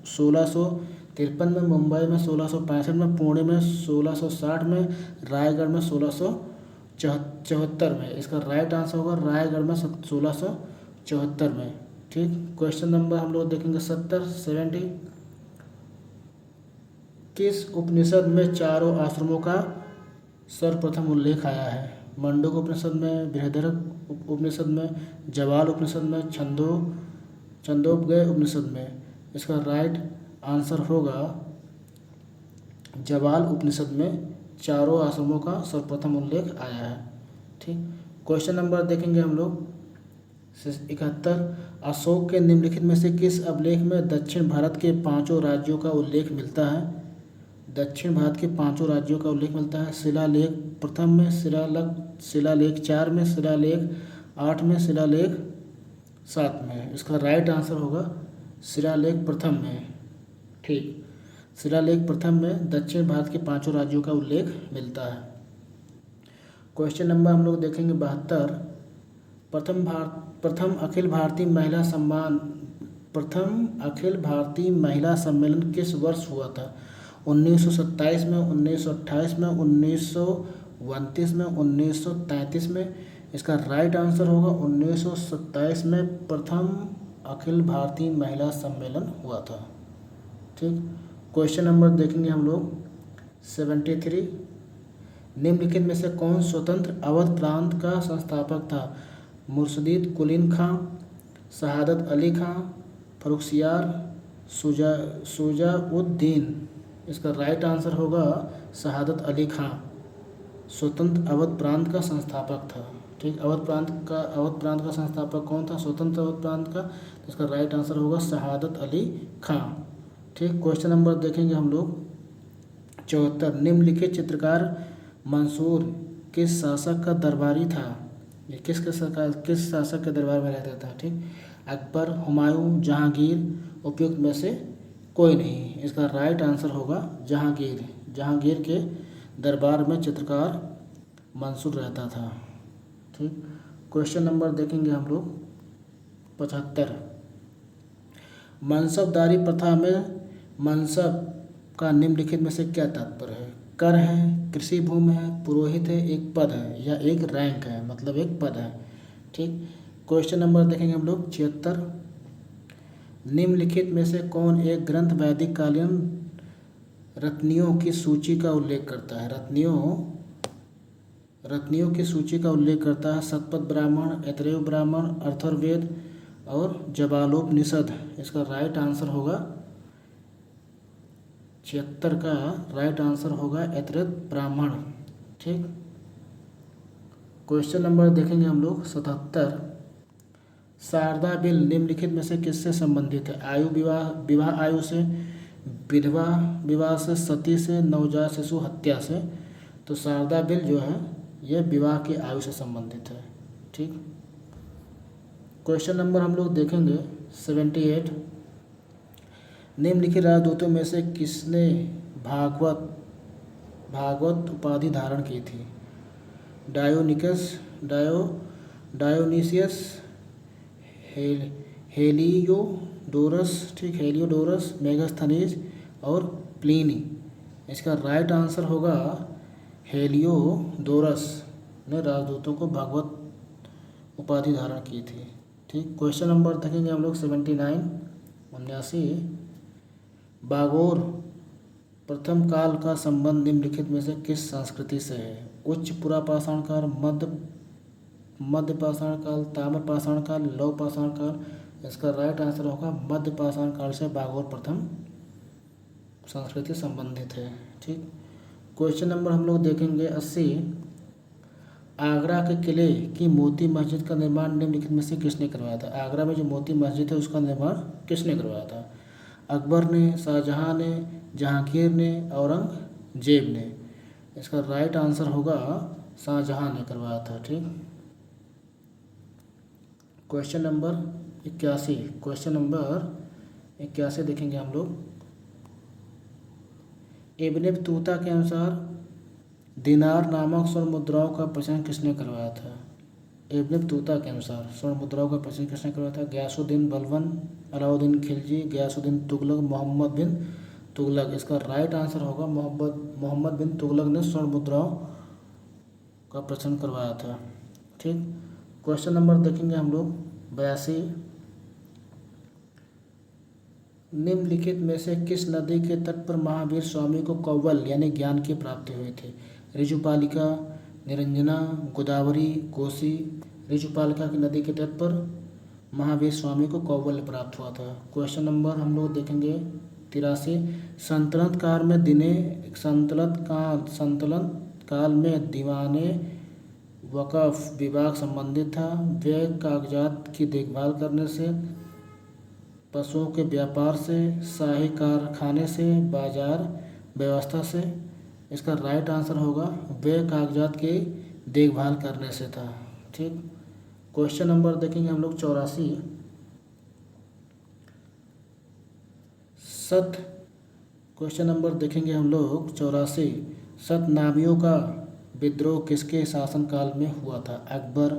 1653 में, मुंबई में 1665 में, पुणे में 1660 में, रायगढ़ में 1674 में। इसका राइट आंसर होगा रायगढ़ में 1674 में। ठीक। क्वेश्चन नंबर हम लोग देखेंगे 70। किस उपनिषद में चारों आश्रमों का सर्वप्रथम उल्लेख आया है? मंडूक उपनिषद में, बृहदारण्यक उपनिषद में, जवाल उपनिषद में, छंदोपगय उपनिषद में। इसका राइट आंसर होगा जवाल उपनिषद में चारों आश्रमों का सर्वप्रथम उल्लेख आया है। ठीक। क्वेश्चन नंबर देखेंगे हम लोग 71। अशोक के निम्नलिखित में से किस अभिलेख में दक्षिण भारत के 5 राज्यों का उल्लेख मिलता है? दक्षिण भारत के 5 राज्यों का उल्लेख मिलता है। शिलालेख प्रथम में, शिलालेख 4 में, शिलालेख 8 में, शिलालेख 7 में। इसका राइट आंसर होगा शिलालेख प्रथम में। ठीक। शिलालेख प्रथम में दक्षिण भारत के 5 राज्यों का उल्लेख मिलता है। क्वेश्चन नंबर हम लोग देखेंगे 72। प्रथम अखिल भारतीय महिला सम्मेलन किस वर्ष हुआ था? 1927 में, 1928 में, 1929 में, 1933 में। इसका राइट आंसर होगा 1927 में प्रथम अखिल भारतीय महिला सम्मेलन हुआ था। ठीक। क्वेश्चन नंबर देखेंगे हम लोग 73। निम्नलिखित में से कौन स्वतंत्र अवध प्रांत का संस्थापक था? मुर्शिद कुली खां, शहादत अली खां, फर्रुखसियार, शुजाउद्दीन। इसका राइट आंसर होगा शहादत अली खां स्वतंत्र अवध प्रांत का संस्थापक था। ठीक। अवध प्रांत का संस्थापक कौन था? स्वतंत्र अवध प्रांत का। तो इसका राइट आंसर होगा शहादत अली खां। ठीक। क्वेश्चन नंबर देखेंगे हम लोग 74। निम्नलिखित चित्रकार मंसूर किस शासक का दरबारी था? ये किस शासक के दरबार में रहता था? ठीक, अकबर, हुमायूं, जहांगीर, उपयुक्त में से कोई नहीं। इसका राइट आंसर होगा जहांगीर। जहांगीर के दरबार में चित्रकार मंसूर रहता था। ठीक, क्वेश्चन नंबर देखेंगे हम लोग 75। मनसबदारी प्रथा में मनसब का निम्नलिखित में से क्या तात्पर्य है? कर है, कृषि भूमि है, पुरोहित है, एक पद है, या एक रैंक है, मतलब एक पद है। ठीक, क्वेश्चन नंबर देखेंगे हम लोग 76। निम्नलिखित में से कौन एक ग्रंथ वैदिक कालीन रत्नियों की सूची का उल्लेख करता है? रत्नियों की सूची का उल्लेख करता है। शतपथ ब्राह्मण, ऐतरेय ब्राह्मण, अथर्ववेद और जबालोपनिषद। इसका राइट आंसर होगा 76 का राइट आंसर होगा ऐतरेय ब्राह्मण। ठीक, क्वेश्चन नंबर देखेंगे हम लोग 77। शारदा बिल निम्नलिखित में से किससे संबंधित है? आयु विवाह, विवाह आयु से, विधवा विवाह से, सती से, नवजात शिशु हत्या से। तो शारदा बिल जो है ये विवाह की आयु से संबंधित है। ठीक, क्वेश्चन नंबर हम लोग देखेंगे 78। निम्नलिखित राजदूतों में से किसने भागवत उपाधि धारण की थी? डायोनिसियस, हेलियोडोरस, ठीक, हेलियोडोरस, मेगास्थनीज और प्लिनी। इसका राइट आंसर होगा हेलियोडोरस ने राजदूतों को भागवत उपाधि धारण की थी। ठीक, क्वेश्चन नंबर देखेंगे हम लोग 79। 79। बागोर प्रथम काल का संबंध निम्नलिखित में से किस संस्कृति से है? उच्च पुरापाषाण काल, मध्य पाषाण काल, ताम्र पाषाण काल, लौह पाषाण काल। इसका राइट आंसर होगा मध्य पाषाण काल से बागोर प्रथम संस्कृति संबंधित है। ठीक, क्वेश्चन नंबर हम लोग देखेंगे 80। आगरा के किले की मोती मस्जिद का निर्माण निम्नलिखित में से किसने करवाया था? आगरा में जो मोती मस्जिद है उसका निर्माण किसने करवाया था? अकबर ने, शाहजहां ने, जहांगीर ने, औरंगजेब ने। इसका राइट आंसर होगा शाहजहां ने करवाया था। ठीक, क्वेश्चन नंबर 81। क्वेश्चन नंबर 81 देखेंगे हम लोग। इब्न बतूता के अनुसार दिनार नामक स्वर्ण मुद्राओं का प्रचलन किसने करवाया था? इब्न बतूता के अनुसार स्वर्ण मुद्राओं का प्रचलन किसने करवाया था? गयासुद्दीन बलबन, अलाउद्दीन खिलजी, गयासुद्दीन तुगलक, मोहम्मद बिन तुगलक। इसका राइट आंसर होगा मोहम्मद बिन तुगलक ने स्वर्ण मुद्राओं का प्रचलन करवाया था। ठीक, क्वेश्चन नंबर देखेंगे हम लोग 82। निम्नलिखित में से किस नदी के तट पर महावीर स्वामी को कौवल यानी ज्ञान की प्राप्ति हुई थी? ऋजुपालिका, निरंजना, गोदावरी, कोसी। ऋजुपालिका की नदी के तट पर महावीर स्वामी को कौवल्य प्राप्त हुआ था। क्वेश्चन नंबर हम लोग देखेंगे 83। सल्तनत काल में दीवाने वक़्फ़ विभाग संबंधित था। व्यय कागजात की देखभाल करने से, पशुओं के व्यापार से, शाही कारखाने से, बाजार व्यवस्था से। इसका राइट आंसर होगा व्यय कागजात की देखभाल करने से था। ठीक, क्वेश्चन नंबर देखेंगे हम लोग 84। क्वेश्चन नंबर देखेंगे हम लोग 84। सतनामियों का विद्रोह किसके शासनकाल में हुआ था? अकबर,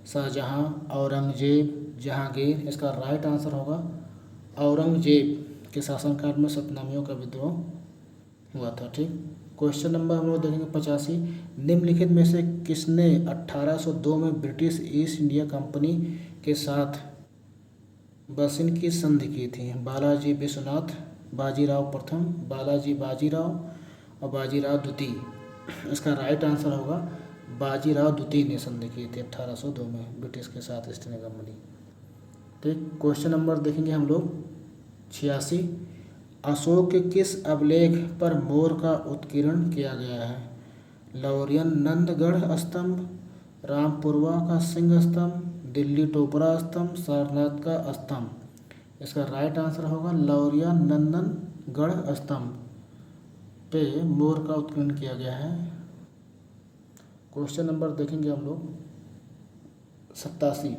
शाहजहां, औरंगजेब, जहांगीर। इसका राइट आंसर होगा औरंगजेब के शासनकाल में सतनामियों का विद्रोह हुआ था। ठीक, क्वेश्चन नंबर हम लोग देखेंगे 85। निम्नलिखित में से किसने 1802 में ब्रिटिश ईस्ट इंडिया कंपनी के साथ बसिन की संधि की थी? बालाजी विश्वनाथ, बाजीराव प्रथम, बाजीराव और बाजीराव द्वितीय। इसका राइट आंसर होगा बाजीराव द्वितीय ने संधि की थी 1802 में ब्रिटिश के साथ ईस्ट इंडिया कंपनी। ठीक, क्वेश्चन नंबर देखेंगे हम लोग 86। अशोक के किस अभिलेख पर मोर का उत्कीर्ण किया गया है? लौरियन नंदगढ़ स्तंभ, रामपुरवा का सिंह स्तंभ, दिल्ली टोपरा स्तंभ, सारनाथ का स्तंभ। इसका राइट आंसर होगा लौरिया नंदनगढ़ स्तंभ पे मोर का उत्कीर्ण किया गया है। क्वेश्चन नंबर देखेंगे हम लोग 87।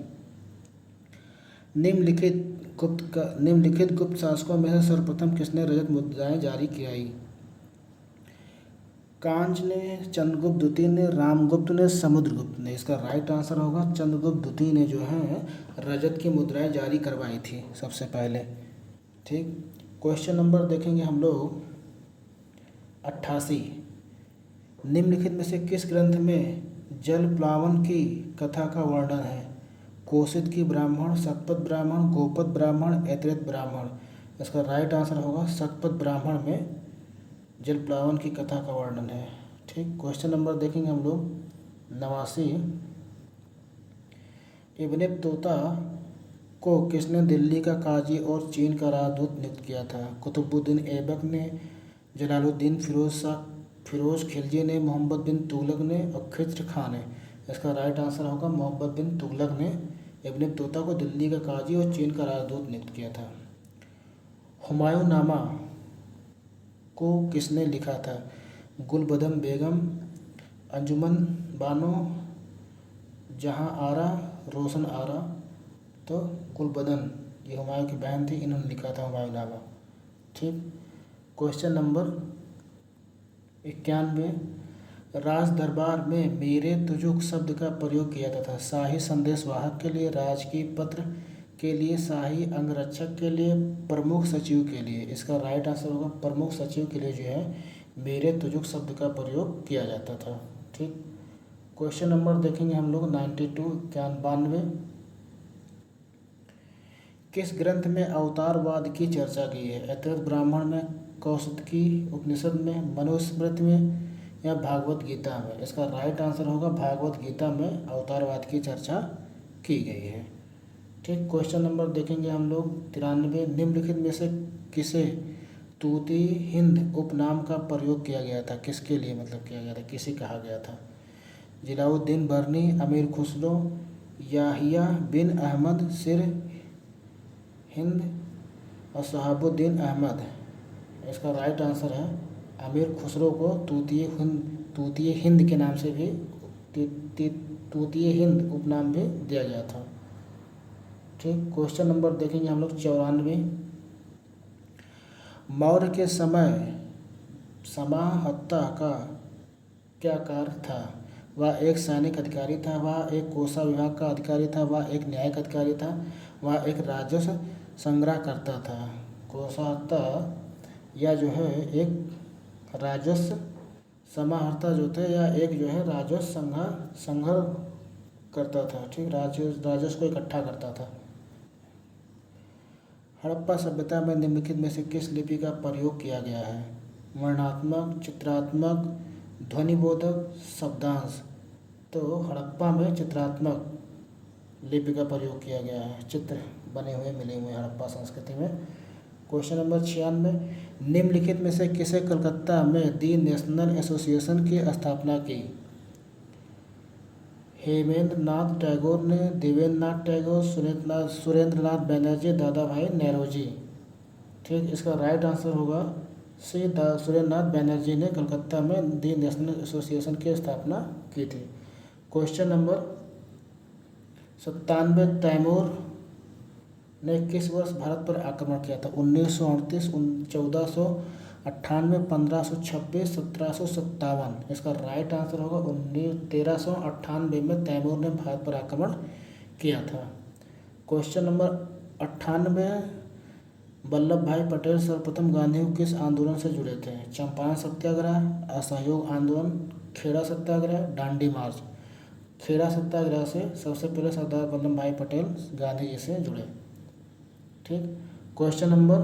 निम्नलिखित गुप्त शासकों में से सर्वप्रथम किसने रजत मुद्राएं जारी कियाई? कांच ने, चंद्रगुप्त द्वितीय ने, रामगुप्त ने, समुद्रगुप्त ने। इसका राइट आंसर होगा चंद्रगुप्त द्वितीय ने जो है रजत की मुद्राएं जारी करवाई थी सबसे पहले। ठीक, क्वेश्चन नंबर देखेंगे हम लोग 88। निम्नलिखित में से किस ग्रंथ में जल प्लावन की कथा का वर्णन है? कोशित की ब्राह्मण, शतपथ ब्राह्मण, गोपद ब्राह्मण, ऐतरेय ब्राह्मण। इसका राइट आंसर होगा शतपथ ब्राह्मण में जल प्लावन की कथा का वर्णन है। ठीक, क्वेश्चन नंबर देखेंगे हम लोग 89। इब्ने बतूता को किसने दिल्ली का काजी और चीन का राजदूत नियुक्त किया था? कुतुबुद्दीन ऐबक ने, जलालुद्दीन फिरोज खिलजी ने, मोहम्मद बिन तुगलक ने और खिज्र खां ने। इसका राइट आंसर होगा मोहम्मद बिन तुगलक ने इब्ने बतूता को दिल्ली का काजी और चीन का राजदूत नियुक्त किया था। हुमायूं नामा को किसने लिखा था? गुलबदन बेगम, अंजुमन बानो, जहां आरा, रोशन आरा। तो गुलबदन ये हुमायूं की बहन थी, इन्होंने लिखा था हुमायूं नामा। ठीक, क्वेश्चन नंबर 91। राज दरबार में मेरे तुजुक शब्द का प्रयोग किया जाता था शाही संदेशवाहक के लिए, राजकीय पत्र के लिए, शाही अंगरक्षक के लिए, प्रमुख सचिव के लिए। इसका राइट आंसर होगा प्रमुख सचिव के लिए जो है मेरे तुजुक शब्द का प्रयोग किया जाता था। ठीक, क्वेश्चन नंबर देखेंगे हम लोग 92 92। किस ग्रंथ में अवतारवाद की चर्चा की है? ऐतरेय ब्राह्मण में, कौशिकी उपनिषद में, मनुस्मृति में या भागवत गीता में? इसका राइट आंसर होगा भागवत गीता में अवतारवाद की चर्चा की गई है। ठीक, क्वेश्चन नंबर देखेंगे हम लोग 93। निम्नलिखित में से किसे तूती हिंद उपनाम का प्रयोग किया गया था? किसके लिए मतलब किया गया था, किसे कहा गया था? जलालुद्दीन बरनी, अमीर खुसरो, याहिया बिन अहमद सिर हिंद और शहाबुद्दीन अहमद। इसका राइट आंसर है अमीर खुसरो को तूतीय हिंद के नाम से भी तूतीय हिंद उपनाम भी दिया गया था। ठीक, क्वेश्चन नंबर देखेंगे हम लोग 94। मौर्य के समय समाहर्ता का क्या कार्य था? वह एक सैनिक अधिकारी था, वह एक कोषा विभाग का अधिकारी था, वह एक न्यायिक अधिकारी था, वह एक राजस्व संग्रह करता था। कोषाहर्ता या जो है एक राजस्व समाहर्ता जो थे या एक जो है राजस्व संग्रह करता था। ठीक, राजस्व को इकट्ठा करता था। हड़प्पा सभ्यता में निम्नलिखित में से किस लिपि का प्रयोग किया गया है? वर्णनात्मक, चित्रात्मक, ध्वनिबोधक, शब्दांश। तो हड़प्पा में चित्रात्मक लिपि का प्रयोग किया गया है, चित्र बने हुए मिले हुए हड़प्पा संस्कृति में। Question number 96। निम्नलिखित में से किसे कलकत्ता में दी नेशनल एसोसिएशन की स्थापना की? हेमेंद्र नाथ टैगोर ने, देवेंद्र नाथ टैगोर, सुरेंद्र नाथ बनर्जी, दादा भाई नौरोजी। ठीक, इसका राइट आंसर होगा सी सुरेंद्र नाथ बनर्जी ने कलकत्ता में दी नेशनल एसोसिएशन की स्थापना की थी। Question number 97। तैमूर ने किस वर्ष भारत पर आक्रमण किया था? 1938, 1498, 1526, 1757। इसका राइट आंसर होगा 1398 में तैमूर ने भारत पर आक्रमण किया था। Question number 98। वल्लभ भाई पटेल सर्वप्रथम गांधी को किस आंदोलन से जुड़े थे? चंपारण सत्याग्रह, असहयोग आंदोलन, खेड़ा सत्याग्रह, दांडी मार्च। खेड़ा सत्याग्रह से सबसे पहले सरदार वल्लभ भाई पटेल गांधी जी से जुड़े। ठीक, क्वेश्चन नंबर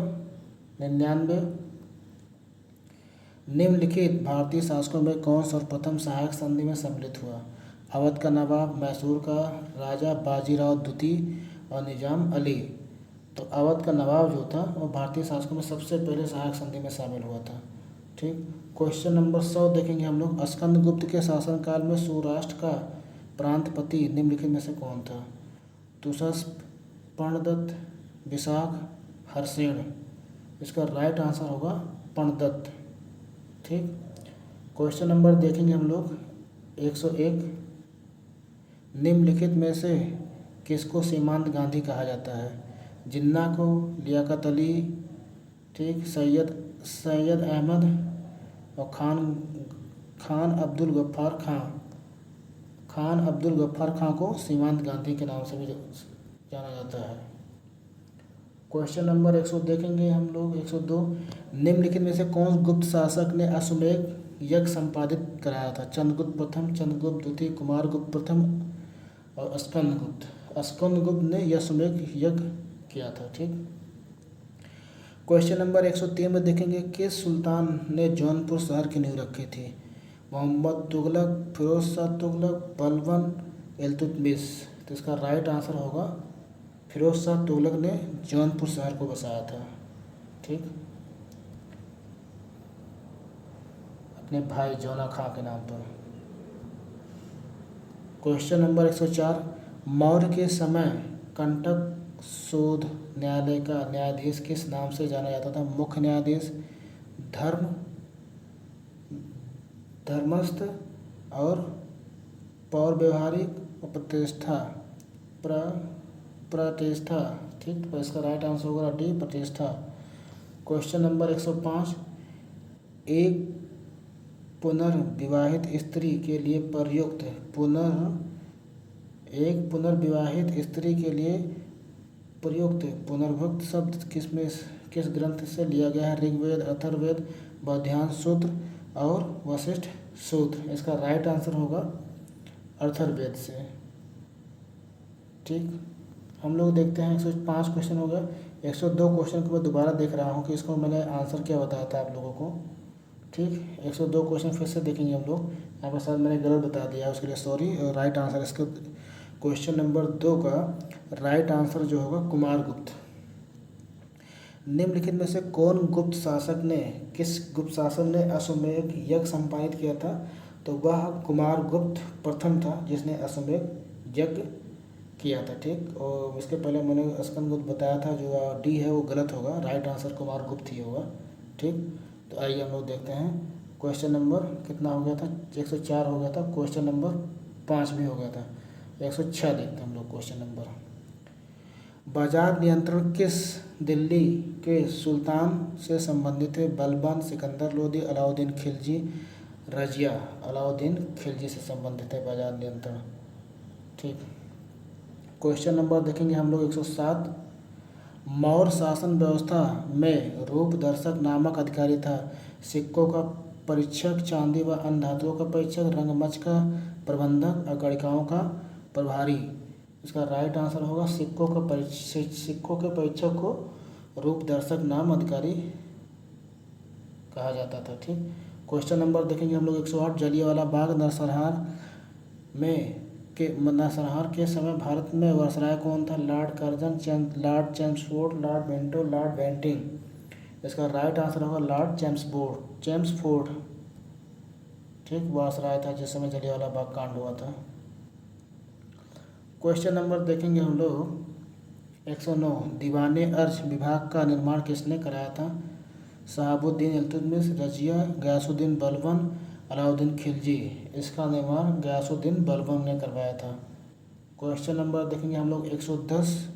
99। निम्नलिखित भारतीय शासकों में कौन सर्वप्रथम सहायक संधि में सम्मिलित हुआ? अवध का नवाब, मैसूर का राजा बाजीराव द्वितीय और निजाम अली। तो अवध का नवाब जो था वो भारतीय शासकों में सबसे पहले सहायक संधि में शामिल हुआ था। ठीक, क्वेश्चन नंबर 100 देखेंगे हम लोग। स्कंदगुप्त के शासनकाल में सौराष्ट्र का प्रांतपति निम्नलिखित में से कौन था? तुषस्प, पर्णदत्त, विशाख, हर्षेण। इसका राइट आंसर होगा पर्णदत्त। ठीक, क्वेश्चन नंबर देखेंगे हम लोग 101। निम्नलिखित में से किसको सीमांत गांधी कहा जाता है? जिन्ना को, लियाकत अली, ठीक, सैयद अहमद और खान अब्दुल गफ्फार खां को सीमांत गांधी के नाम से भी जाना जाता है। क्वेश्चन नंबर 100 देखेंगे हम लोग। 102, निम्नलिखित में से कौन गुप्त शासक ने अश्वमेध यज्ञ संपादित कराया था? चंद्रगुप्त प्रथम, चंद्रगुप्त द्वितीय, कुमारगुप्त प्रथम और स्कंदगुप्त ने अश्वमेध यज्ञ किया था। ठीक। क्वेश्चन नंबर 103 में देखेंगे, किस सुल्तान ने जौनपुर शहर की नींव रखी थी? मोहम्मद तुगलक, फिरोज शाह तुगलक, बलबन, इल्तुतमिश। तो इसका राइट आंसर होगा फिरोज शाह तुगलक ने जौनपुर शहर को बसाया था। ठीक, अपने भाई जौना खां के नाम पर। क्वेश्चन नंबर 104, मौर्य के समय कंटक शोध न्यायालय का न्यायाधीश किस नाम से जाना जाता था? मुख्य न्यायाधीश, धर्मस्थ और पौर व्यवहारिक और प्रतिष्ठा। ठीक, तो इसका राइट आंसर होगा डी, प्रतिष्ठा। क्वेश्चन नंबर 105, एक पुनर्विवाहित स्त्री के लिए प्रयुक्त पुनर्भुक्त शब्द किस ग्रंथ से लिया गया है? ऋग्वेद, अथर्ववेद, बौद्धायन सूत्र और वशिष्ठ सूत्र। इसका राइट आंसर होगा अथर्ववेद से। ठीक, हम लोग देखते हैं 105 क्वेश्चन हो गया। 102 क्वेश्चन को मैं दोबारा देख रहा हूँ कि इसको मैंने आंसर क्या बताया था आप लोगों को। ठीक, 102 क्वेश्चन फिर से देखेंगे हम लोग। यहाँ पर शायद मैंने गलत बता दिया, उसके लिए सॉरी। और राइट आंसर इसका क्वेश्चन नंबर 2 का राइट आंसर जो होगा कुमारगुप्त। निम्नलिखित में से किस गुप्त शासक ने अश्वमेध यज्ञ संपादित किया था? तो वह कुमारगुप्त प्रथम था जिसने अश्वमेध यज्ञ किया था। ठीक, और इसके पहले मैंने स्कंदगुप्त बताया था, जो डी है वो गलत होगा, राइट आंसर कुमारगुप्त ही होगा। ठीक, तो आइए हम लोग देखते हैं क्वेश्चन नंबर कितना हो गया था। 104 हो गया था। क्वेश्चन नंबर 5 भी हो गया था। 106 देखते हैं हम लोग क्वेश्चन नंबर। बाजार नियंत्रण किस दिल्ली के सुल्तान से संबंधित है? बलबन, सिकंदर लोदी, अलाउद्दीन खिलजी, रजिया। अलाउद्दीन खिलजी से संबंधित है बाजार नियंत्रण। ठीक, क्वेश्चन नंबर देखेंगे हम लोग 107, मौर्य शासन व्यवस्था में रूपदर्शक नामक अधिकारी था? सिक्कों का परीक्षक, चांदी व अन्य धातुओं का परीक्षक, रंगमंच का प्रबंधक और गणिकाओं का प्रभारी। इसका राइट आंसर होगा सिक्कों के परीक्षक को रूपदर्शक नाम अधिकारी कहा जाता था। ठीक, क्वेश्चन नंबर देखेंगे हम लोग 108, जलियांवाला बाग नरसंहार के समय भारत में वायसराय कौन था? Lord Curzon, lord Chelmsford, lord Minto, lord Bentinck. इसका राइट आंसर होगा लॉर्ड चेम्सफोर्ड। ठीक, वायसराय था जिस समय जलियांवाला बाग कांड हुआ था। क्वेश्चन नंबर देखेंगे हम लोग 109, दीवाने अर्ज विभाग का निर्माण किसने कराया था? शहाबुद्दीन इल्तुतमिश, रजिया, गयासुद्दीन बलबन, अलाउद्दीन खिलजी। इसका निर्माण गयासुद्दीन बलबन ने करवाया था। क्वेश्चन नंबर देखेंगे हम लोग 110,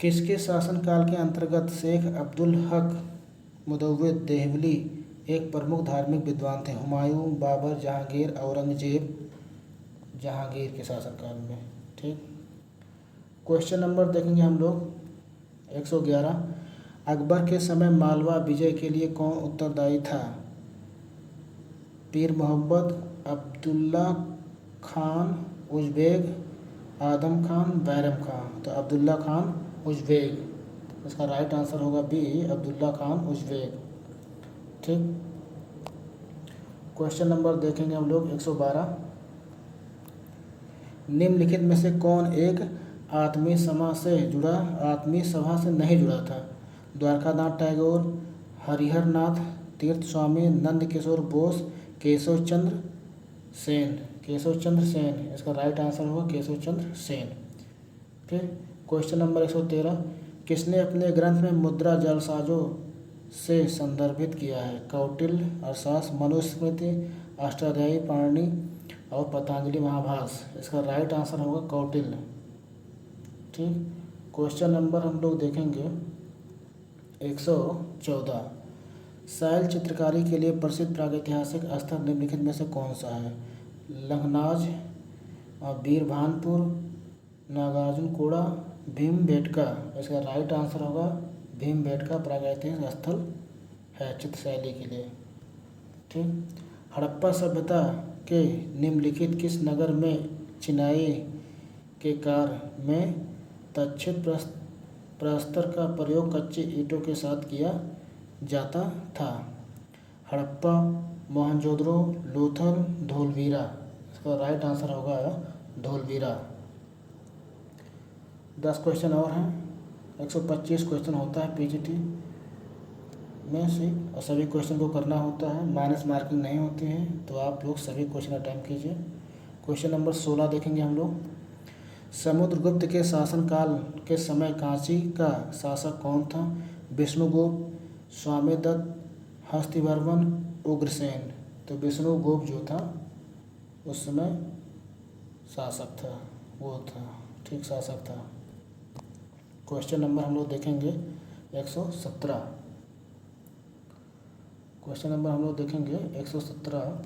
किसके शासनकाल के अंतर्गत शेख अब्दुल हक मुदव्विर देहलवी एक प्रमुख धार्मिक विद्वान थे? हुमायूं, बाबर, जहांगीर, औरंगजेब। जहांगीर के शासनकाल में। ठीक, क्वेश्चन नंबर देखेंगे हम लोग 111, अकबर के समय मालवा विजय के लिए कौन उत्तरदायी था? पीर मोहम्मद, अब्दुल्ला खान उज़्बेक, आदम खान, बैरम खान। तो अब्दुल्ला खान उज़्बेक। इसका राइट आंसर होगा बी, अब्दुल्ला खान उज़्बेक। ठीक, क्वेश्चन नंबर देखेंगे हम लोग 112, निम्नलिखित में से कौन एक आत्मीय सभा से नहीं जुड़ा था? द्वारकानाथ टैगोर, हरिहर नाथ तीर्थ स्वामी, नंद किशोर बोस, केशव चंद्र सेन। इसका राइट आंसर होगा केशव चंद्र सेन। फिर क्वेश्चन नंबर 113, किसने अपने ग्रंथ में मुद्रा जालसाजों से संदर्भित किया है? कौटिल्य, अरशास, मनुस्मृति, अष्टाध्यायी, पाणिनि, और पतंजलि महाभाष। इसका राइट आंसर होगा कौटिल्य। ठीक। क्वेश्चन नंबर हम लोग देखेंगे 114। शैल चित्रकारी के लिए प्रसिद्ध प्रागैतिहासिक स्थल निम्नलिखित में से कौन सा है? लखनऊ, वीरभानपुर, नागार्जुनकोड़ा, भीमबेटका। इसका राइट आंसर होगा भीमबेटका प्रागैतिहासिक स्थल है चित्रशैली के लिए। ठीक। हड़प्पा सभ्यता के निम्नलिखित किस नगर में चिनाई के कार्य में तक्षित प्रस्तर का प्रयोग कच्चे ईंटों के साथ किया जाता था? हड़प्पा, मोहनजोदड़ो, लोथल, धोलवीरा। इसका राइट आंसर होगा धोलवीरा। 10 क्वेश्चन और हैं। 125 क्वेश्चन होता है पीजीटी में से और सभी क्वेश्चन को करना होता है, माइनस मार्किंग नहीं होती है, तो आप लोग सभी क्वेश्चन अटेम्प्ट कीजिए। क्वेश्चन नंबर 16 देखेंगे हम लोग। समुद्रगुप्त के शासनकाल के समय कांची का शासक कौन था? विष्णुगुप्त, स्वामीदत्त, हस्तिवर्मन, उग्रसेन। तो विष्णुगुप्त जो था उस समय शासक था, वो था। ठीक, शासक था। क्वेश्चन नंबर हम लोग देखेंगे 117। क्वेश्चन नंबर हम लोग देखेंगे 117।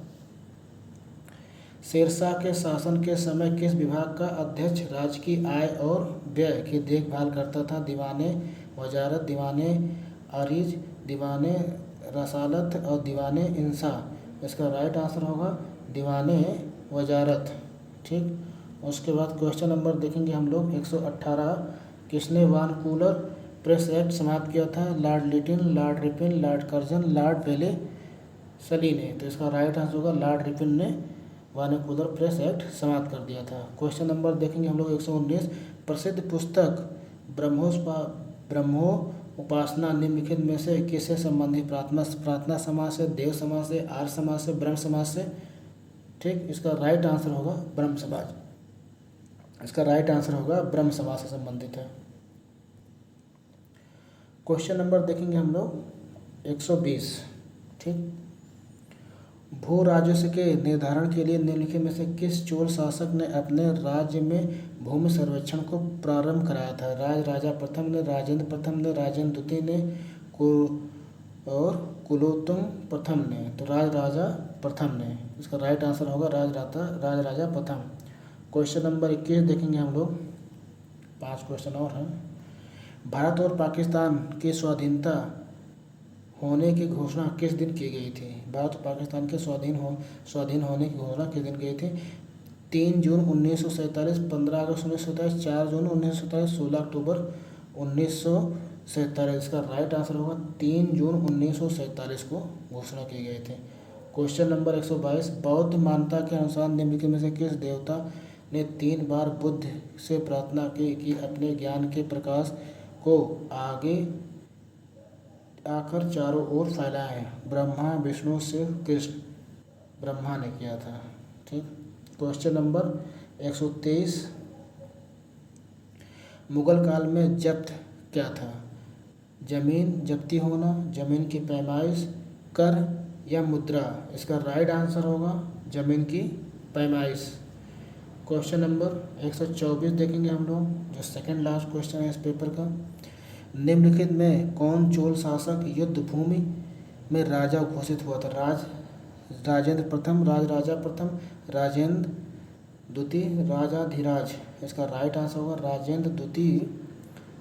शेरशाह के शासन के समय किस विभाग का अध्यक्ष राज्य की आय और व्यय की देखभाल करता था? दीवाने वजारत, दीवाने अरीज, दीवाने रसालत और दीवाने इंसाफ। इसका राइट आंसर होगा दीवाने वजारत। ठीक। उसके बाद क्वेश्चन नंबर देखेंगे हम लोग 118। किसने वानकूलर प्रेस एक्ट समाप्त किया था? Lord little, Lord Ripon, Lord Curzon, Lord Wellesley ने। तो इसका राइट आंसर होगा लॉर्ड रिपन ने वानकूलर प्रेस एक्ट समाप्त कर दिया था। क्वेश्चन नंबर देखेंगे हम लोग 119। प्रसिद्ध पुस्तक ब्रह्मोपासना निम्नलिखित में से किससे संबंधित? प्रार्थना समाज से, देव समाज से, आर्य समाज से, ब्रह्म समाज से। ठीक। इसका राइट आंसर होगा ब्रह्म समाज। इसका राइट आंसर होगा ब्रह्म समाज से संबंधित है। क्वेश्चन नंबर देखेंगे हम लोग 120। ठीक। भू राजस्व के निर्धारण के लिए निम्नलिखित में से किस चोल शासक ने अपने राज्य में भूमि सर्वेक्षण को प्रारंभ कराया था? राजा प्रथम ने, राजेंद्र प्रथम ने, राजेंद्र द्वितीय ने और कुलोत्तुंग प्रथम ने। तो राजा प्रथम ने। इसका राइट आंसर होगा राजा प्रथम। क्वेश्चन नंबर 21 देखेंगे हम लोग। 5 क्वेश्चन और हैं। भारत और पाकिस्तान की स्वाधीनता होने की घोषणा किस दिन की गई थी? भारत और पाकिस्तान के स्वाधीन होने की घोषणा किस दिन की थी? 3 जून 1947, 15 अगस्त 1947, 4 जून 1947, 16 अक्टूबर 1947। इसका राइट आंसर होगा 3 जून 1947 को घोषणा की गई थी। Question number 122। बौद्ध मान्यता के अनुसार निम्नलिखित में से किस देवता ने 3 बार बुद्ध से प्रार्थना की कि अपने ज्ञान के प्रकाश को आगे आकर चारों ओर फैलाएं? ब्रह्मा, विष्णु, शिव, कृष्ण। ब्रह्मा ने किया था। ठीक। Question number 123। मुगल काल में जब्त क्या था? जमीन जब्ती होना, जमीन की पैमाइश, कर या मुद्रा। इसका राइट आंसर होगा जमीन की पैमाइश। क्वेश्चन नंबर 124 देखेंगे हम लोग, जो सेकंड लास्ट क्वेश्चन है इस पेपर का। निम्नलिखित में कौन चोल शासक युद्ध भूमि में राजा घोषित हुआ था? राजेंद्र प्रथम, राजा प्रथम, राजेंद्र द्वितीय, राजाधिराज। इसका राइट आंसर होगा राजेंद्र द्वितीय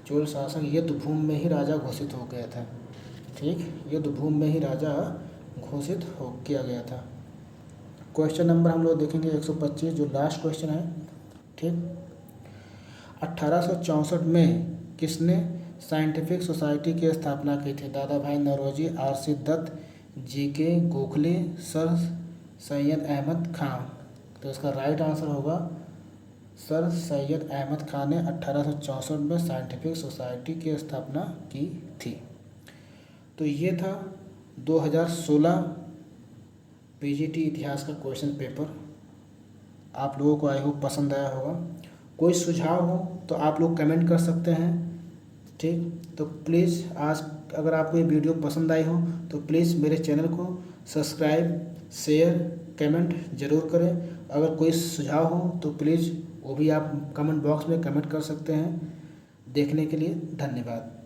चोल शासक युद्ध भूमि में ही राजा घोषित हो गया था। ठीक। युद्ध भूमि में ही राजा घोषित किया गया था। क्वेश्चन नंबर हम लोग देखेंगे 125, जो लास्ट क्वेश्चन है। ठीक। 1864 में किसने साइंटिफिक सोसाइटी की स्थापना की थी? Dadabhai Naoroji, R C. Dutt, G K. Gokhale, sir Syed Ahmad Khan. तो इसका राइट आंसर होगा सर सैयद अहमद खान ने 1864 में साइंटिफिक सोसाइटी की स्थापना की थी। तो ये था 2016 पीजीटी इतिहास का क्वेश्चन पेपर। आप लोगों को आई होप पसंद आया होगा। कोई सुझाव हो तो आप लोग कमेंट कर सकते हैं। ठीक। तो प्लीज़ आज अगर आपको ये वीडियो पसंद आई हो तो प्लीज़ मेरे चैनल को सब्सक्राइब, शेयर कमेंट ज़रूर करें। अगर कोई सुझाव हो तो प्लीज़ वो भी आप कमेंट बॉक्स में कमेंट कर सकते हैं। देखने के लिए धन्यवाद।